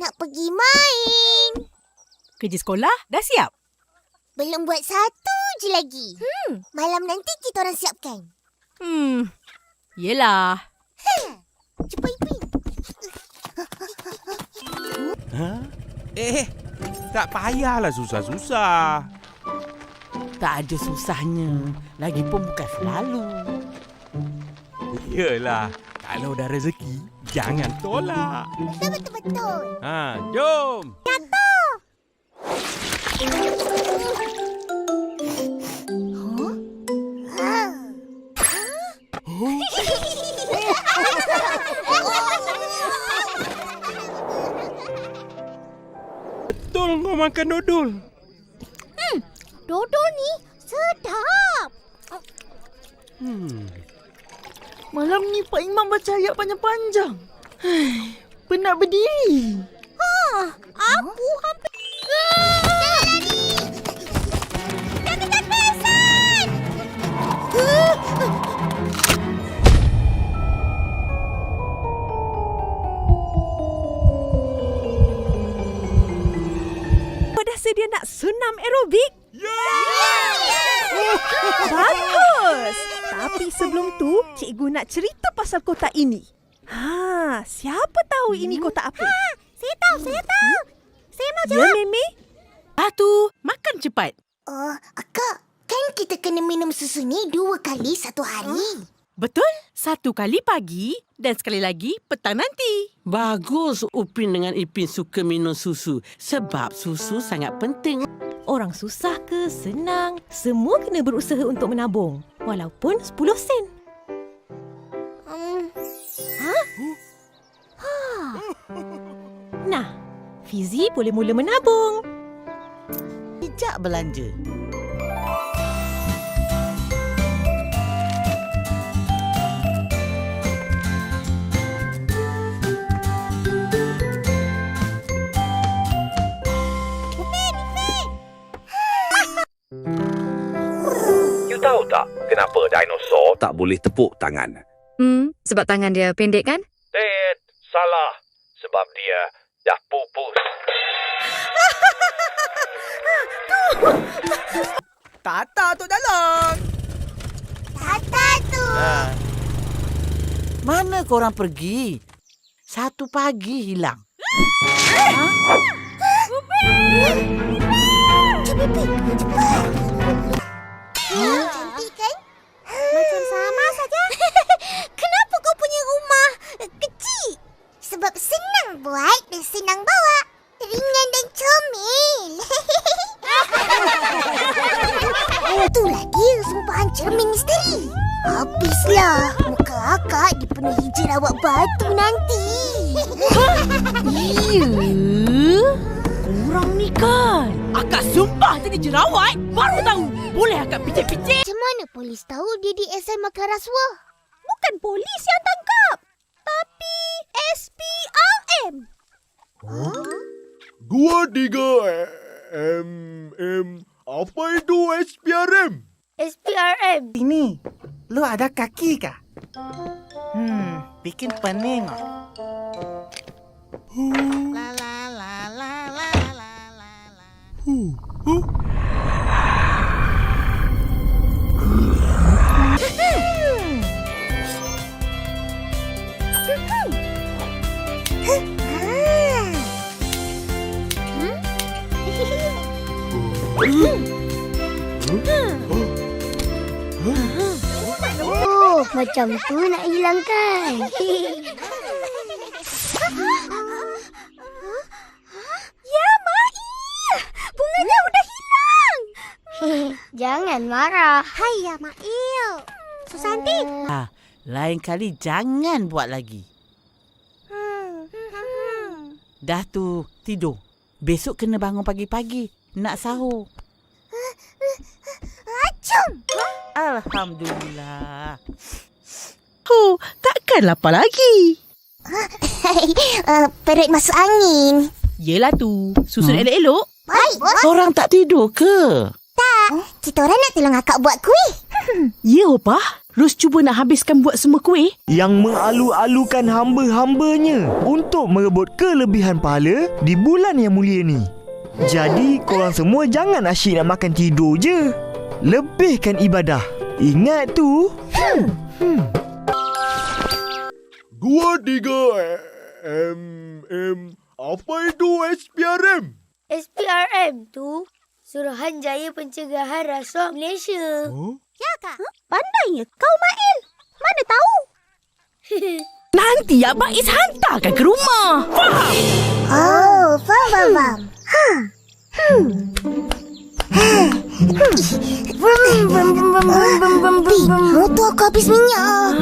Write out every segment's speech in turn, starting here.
Nak pergi main. Kerja sekolah dah siap? Belum buat satu je lagi. Malam nanti kita orang siapkan. Yelah. Cepat Ipin. Tak payahlah susah-susah. Tak ada susahnya. Lagipun bukan selalu. Yelah, kalau dah rezeki, jangan tolak. Betul. Jom. Betul kau makan dodol. Dodol ni sedap. Malam ni Pak Imam baca ayat panjang-panjang. Penat berdiri. Aku hampir... Jangan lari! Dah kejar pesan! Kau dah sedia nak senam aerobik? Bagus! Tapi sebelum tu, cikgu nak cerita pasal kotak ini. Siapa tahu ini kotak apa? Saya tahu. Saya mau Ya, Meme? Tu, makan cepat. Akak, kan kita kena minum susu ni 2 kali satu hari. Betul? 1 kali pagi dan sekali lagi petang nanti. Bagus Upin dengan Ipin suka minum susu. Sebab susu sangat penting. Orang susah ke senang, semua kena berusaha untuk menabung. Walaupun 10 sen. Nah, Fizi boleh mula menabung. Bijak belanja. You tahu tak kenapa dinosaur tak boleh tepuk tangan? Sebab tangan dia pendek kan? Salah. Sebab dia dah pupus. Tata tu dalam. Tata tu. Mana korang pergi? 1 pagi hilang. Cepat, cepat. Cantik kan? Macam sama saja. Kenapa kau punya rumah kecil? Sebab senang buat dan senang bawa. Ringan dan comel. Itulah dia sumpahan cermin misteri. Habislah. Muka akak dipenuhi jerawat batu nanti. Kurang ni kan. Akak sumpah tadi jerawat. Baru tahu. Boleh akak picit-picit. Macam mana polis tahu dia DSI makan rasuah? Bukan polis yang tangkap, tapi SPRM. 2, 3, apa itu SPRM? SPRM. Ini, lu ada kaki kah? Bikin pening. Oh, macam tu nak hilangkan. Ya, Mai. Bunganya udah hilang. Jangan marah. Hai, ya Mail. Susanti. Lain kali jangan buat lagi. Dah tu, tidur. Besok kena bangun pagi-pagi. Nak sahur. Acum. Alhamdulillah. Takkan lapar lagi. Perut masuk angin. Yelah tu. Susun elok-elok. Baik, bos. Korang tak tidur ke? Kita orang nak tolong akak buat kuih. Ya, Opah. Ros cuba nak habiskan buat semua kuih? Yang mengalu-alukan hamba-hambanya untuk merebut kelebihan pahala di bulan yang mulia ni. Jadi korang semua jangan asyik nak makan tidur je. Lebihkan ibadah. Ingat tu. 2, 3, apa itu SPRM? SPRM tu Suruhanjaya Pencegahan Rasuah Malaysia. Ya, Kak? Pandainya kau, Mail. Mana tahu? Nanti Abang Is hantarkan ke rumah. Faham? Oh, faham. Motor aku habis minyak.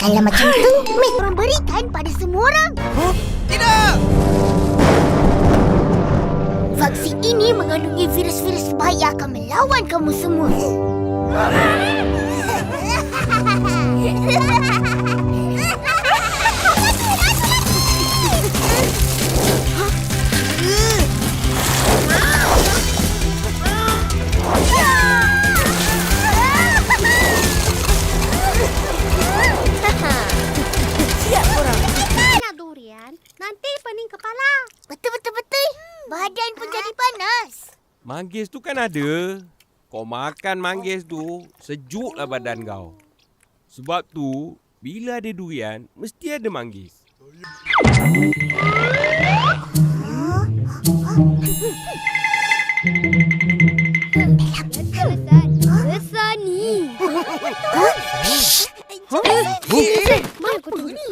Kalau macam tu, Mek orang berikan pada semua orang. Tidak! Vaksin ini mengandungi virus-virus bahaya akan melawan kamu semua. Nanti pening kepala. Betul. Badan pun jadi panas. Manggis tu kan ada. Kau makan manggis tu, sejuklah badan kau. Sebab tu, bila ada durian, mesti ada manggis. Besar ni. Mana kau tu ni?